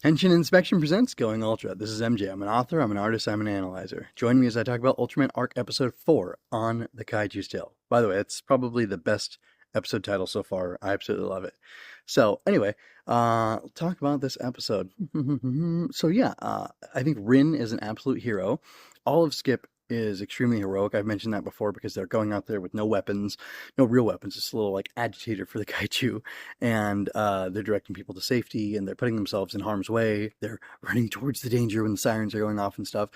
Henshin Inspection presents Going Ultra. This is MJ. I'm an author, I'm an artist, I'm an analyzer. Join me as I talk about Ultraman Arc Episode 4 on the Kaiju's Tale. By the way, it's probably the best episode title so far. I absolutely love it. So, anyway, talk about this episode. I think Rin is an absolute hero. All of Skip is extremely heroic. I've mentioned that before because they're going out there with no weapons, no real weapons, just a little like agitator for the kaiju, and they're directing people to safety, and they're putting themselves in harm's way. They're running towards the danger when the sirens are going off and stuff.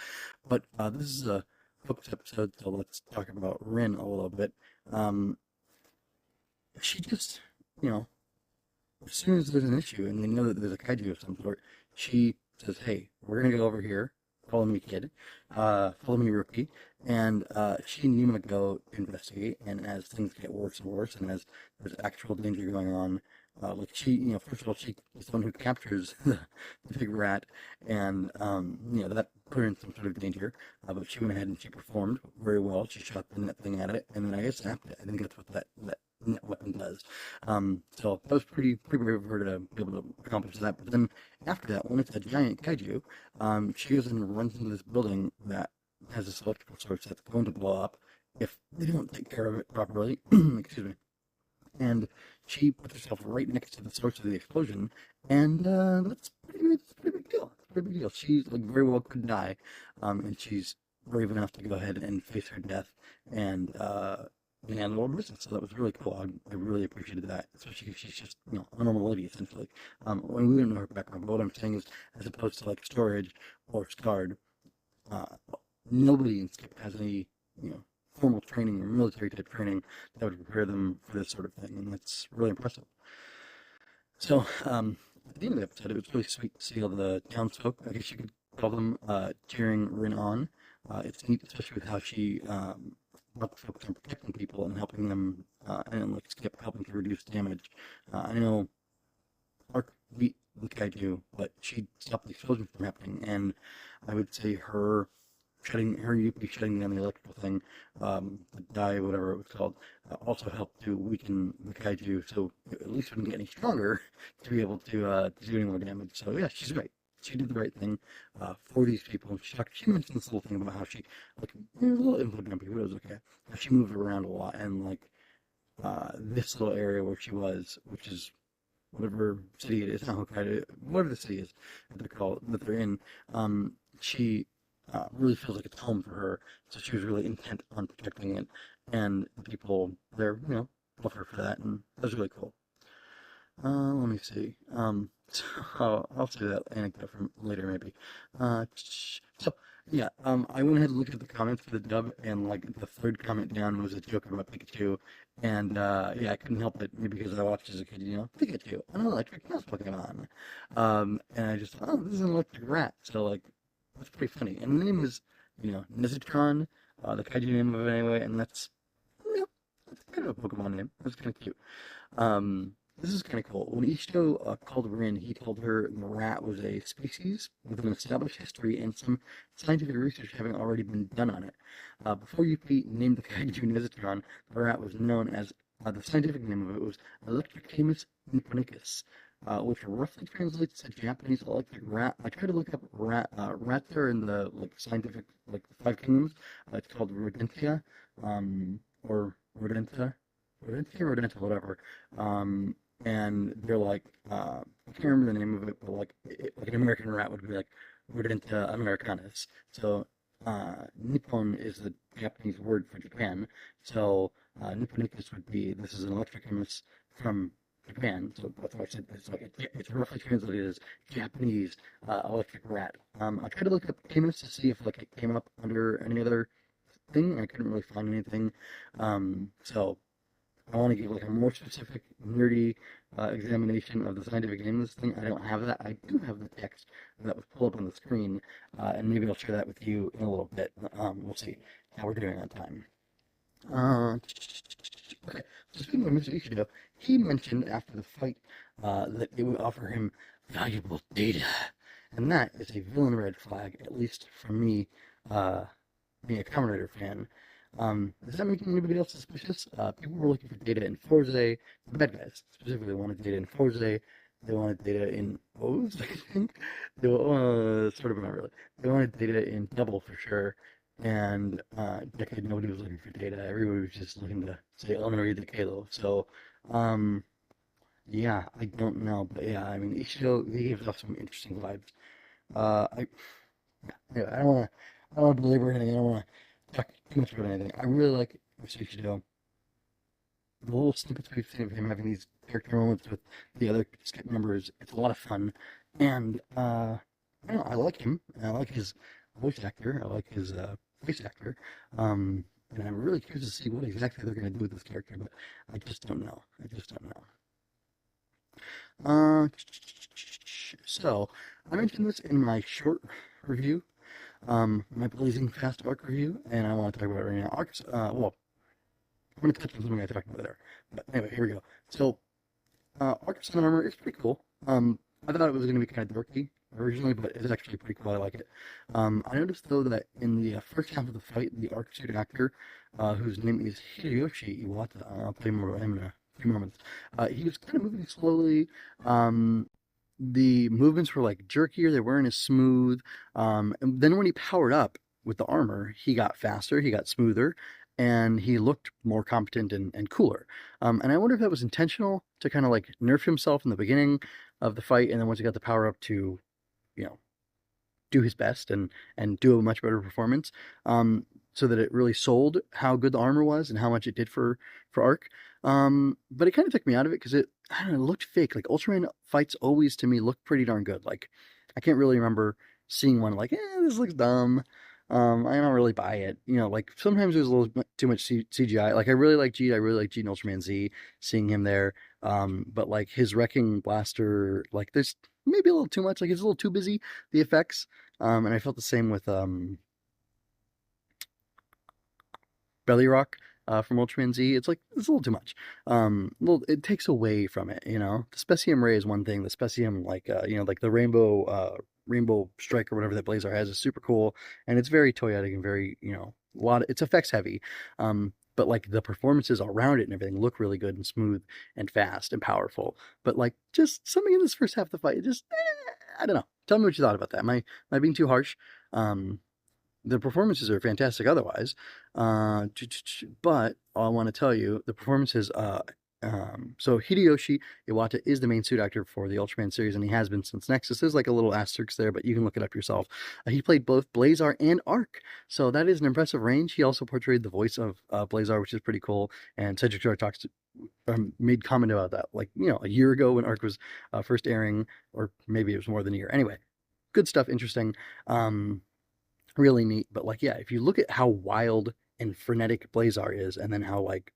But this is a focus episode, so let's talk about Rin a little bit. Um, she just, you know, as soon as there's an issue and they know that there's a kaiju of some sort, she says, "Hey, we're gonna go over here. Follow me, kid. Follow me, rookie." And she and Yuma go investigate. And as things get worse and worse, and as there's actual danger going on, like she, first of all, she is the one who captures the big rat, and that put her in some sort of danger. But she went ahead and she performed very well. She shot the net thing at it, and then I guess after it, I think that's what that net weapon does. So that was pretty brave of her to be able to accomplish that. But then after that, when it's a giant kaiju, she goes and runs into this building that has this electrical source that's going to blow up if they don't take care of it properly. Excuse me. And she puts herself right next to the source of the explosion, and that's pretty big deal. It's a pretty big deal. She's like very well could die, and she's brave enough to go ahead and face her death and handle her business. So that was really cool. I really appreciated that, especially because she's just a normal lady essentially. When we didn't know her background, but what I'm saying is, as opposed to like Storage or Scarred, uh, nobody in Skip has any formal training or military type training that would prepare them for this sort of thing, and that's really impressive. So, at the end of the episode, it was really sweet to see all the townsfolk, I guess you could call them, cheering Rin on. It's neat, especially with how she brought the focus on protecting people and helping them, and like Skip helping to reduce damage. I know Arc beat the kaiju, but she stopped the explosion from happening, and I would say her Yuppie shutting down the electrical thing, the die, whatever it was called, also helped to weaken the kaiju, so at least it wouldn't get any stronger to be able to do any more damage. So yeah, she's right. She did the right thing for these people. She mentioned this little thing about how she, like, it was a little input dumpy, but it was okay. How she moved around a lot, and like this little area where she was, which is whatever city it is, not Hokkaido, whatever the city is that they're in, she really feels like it's home for her. So she was really intent on protecting it, and the people there, love her for that, and that was really cool. Let me see. So I'll save that anecdote for later, maybe. So yeah, I went ahead and looked at the comments for the dub, and like the third comment down was a joke about Pikachu, and yeah, I couldn't help it, maybe because I watched as a kid, Pikachu, an electric mouse Pokemon, and I just thought, oh, this is an electric rat, so like that's pretty funny. And the name is, Nizitron, the kaiju name of it anyway, and that's kind of a Pokemon name. That's kind of cute. This is kind of cool. When Ishto called her in, he told her the rat was a species with an established history and some scientific research having already been done on it. Before Yuppie named the kaiju Nizitron, the rat was known as, the scientific name of it was Electrocamus nipponicus, which roughly translates to Japanese electric rat. I tried to look up rat there in the like scientific like the Five Kingdoms. It's called Rodentia, or Rodenta, whatever. And they're like, I can't remember the name of it, but like an American rat would be like Rodenta americanus. So Nippon is the Japanese word for Japan. So Nipponicus would be, this is an electrochemist from Japan. So that's why I said it's roughly translated as Japanese electric rat. I tried to look up Camus to see if like it came up under any other thing. I couldn't really find anything. So I want to give like a more specific, nerdy examination of the scientific name of this thing. I don't have that. I do have the text that was pulled up on the screen, and maybe I'll share that with you in a little bit. We'll see how we're doing on time. Uh, okay, so speaking of Mr. Ishida, he mentioned after the fight that it would offer him valuable data, and that is a villain red flag, at least for me, uh, being a Kamen Rider fan. Is that making anybody else suspicious? People were looking for data in Forze. The bad guys specifically wanted data in Forze, They wanted data in O's, I think. Sort of, not really. They wanted data in double for sure. And Decade, nobody was looking for data. Everybody was just looking to say, oh, I'm gonna read the Kalo. So, um, yeah, I don't know, but yeah, I mean, Ishido, he gives off some interesting vibes. I, anyway, I don't want to belabor anything. I don't want to talk too much about anything. I really like Mr. Ishido. The little snippets we've seen of him having these character moments with the other skip members, it's a lot of fun. And I don't know, I like him. I like his voice actor. I like his voice actor. And I'm really curious to see what exactly they're going to do with this character, but I just don't know. I just don't know. Uh, so I mentioned this in my short review, my Blazing Fast arc review, and I want to talk about it right now. Arcs, well, I'm going to touch on something I talked about there. But anyway, here we go. So, Arc of Sun and Armor is pretty cool. I thought it was going to be kind of dorky originally, but it's actually pretty cool. I like it. I noticed though that in the first half of the fight, the Arc suit actor, whose name is Hideyoshi Iwata, I'll tell you more about him in a few moments. He was kind of moving slowly. The movements were like jerkier, they weren't as smooth. And then when he powered up with the armor, he got faster, he got smoother, and he looked more competent and cooler. And I wonder if that was intentional to kind of like nerf himself in the beginning of the fight, and then once he got the power up to, you know, do his best and do a much better performance, so that it really sold how good the armor was and how much it did for Arc. But it kind of took me out of it because I don't know, it looked fake. Like Ultraman fights always to me look pretty darn good. Like I can't really remember seeing one like, this looks dumb. I don't really buy it. You know, like sometimes there's a little too much CGI. Like I really like Jeet. I really like Jeet and Ultraman Z. Seeing him there, but like his wrecking blaster, like there's maybe a little too much. Like it's a little too busy. The effects. And I felt the same with Belly Rock from Ultraman Z. It's like it's a little too much. It takes away from it. You know, the Specium Ray is one thing. The Specium, like like the Rainbow Strike or whatever that Blazar has, is super cool, and it's very toyetic and very a lot. It's effects heavy. But like the performances around it and everything look really good and smooth and fast and powerful. But like just something in this first half of the fight, just I don't know. Tell me what you thought about that. Am I being too harsh? Um, the performances are fantastic otherwise. But I want to tell you the performances. So Hideyoshi Iwata is the main suit actor for the Ultraman series, and he has been since Nexus. There's like a little asterisk there, but you can look it up yourself. He played both Blazar and Arc, so that is an impressive range. He also portrayed the voice of Blazar, which is pretty cool. And Cedric Joy made comment about that, like a year ago when Arc was first airing, or maybe it was more than a year. Anyway, good stuff, interesting. Really neat. But like, yeah, if you look at how wild and frenetic Blazar is, and then how like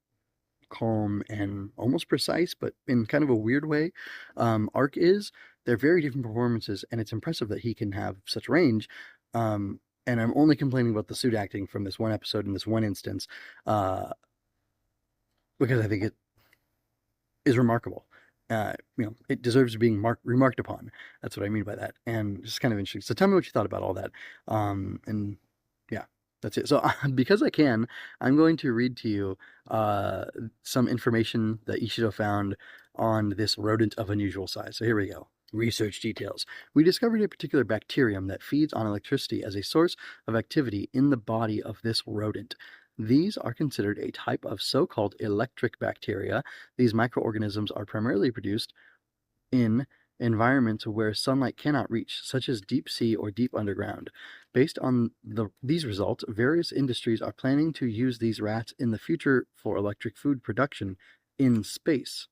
calm and almost precise, but in kind of a weird way, Arc is, they're very different performances, and it's impressive that he can have such range. And I'm only complaining about the suit acting from this one episode in this one instance, because I think it is remarkable. It deserves being remarked upon. That's what I mean by that, and just kind of interesting. So tell me what you thought about all that. And yeah, that's it. So because I can, I'm going to read to you some information that Ishido found on this rodent of unusual size. So here we go. Research details. We discovered a particular bacterium that feeds on electricity as a source of activity in the body of this rodent. These are considered a type of so-called electric bacteria. These microorganisms are primarily produced in environments where sunlight cannot reach, such as deep sea or deep underground. Based on these results, various industries are planning to use these rats in the future for electric food production in space.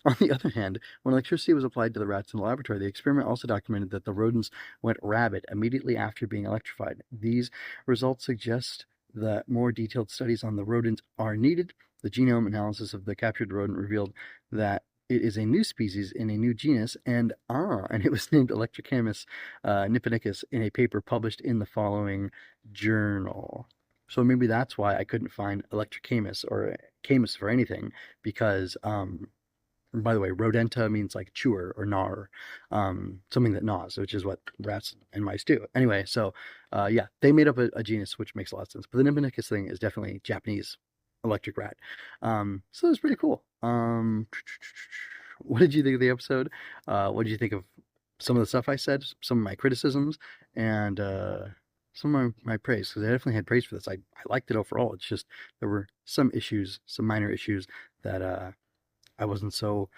On the other hand, when electricity was applied to the rats in the laboratory, the experiment also documented that the rodents went rabid immediately after being electrified. These results suggest that more detailed studies on the rodent are needed. The genome analysis of the captured rodent revealed that it is a new species in a new genus, and it was named Electrocamus nipponicus in a paper published in the following journal. So maybe that's why I couldn't find Electrocamus or Camus for anything, because by the way, rodenta means like chewer or gnawer, something that gnaws, which is what rats and mice do. Anyway, so yeah, they made up a genus, which makes a lot of sense. But the Nipponicus thing is definitely Japanese electric rat. So it's pretty cool. what did you think of the episode? What did you think of some of the stuff I said, some of my criticisms, and some of my praise? Because I definitely had praise for this. I liked it overall. It's just there were some issues, some minor issues that I wasn't so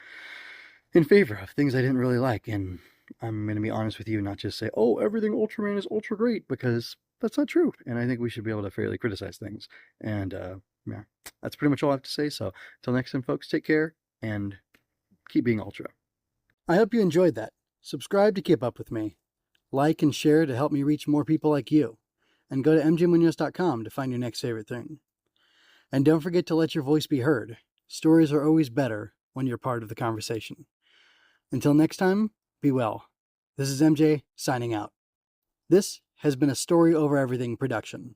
in favor of, things I didn't really like. And I'm going to be honest with you, not just say, oh, everything Ultraman is ultra great, because that's not true. And I think we should be able to fairly criticize things. And yeah, that's pretty much all I have to say. So until next time, folks, take care and keep being ultra. I hope you enjoyed that. Subscribe to keep up with me. Like and share to help me reach more people like you. And go to mjmunoz.com to find your next favorite thing. And don't forget to let your voice be heard. Stories are always better when you're part of the conversation. Until next time, be well. This is MJ signing out. This has been a Story Over Everything production.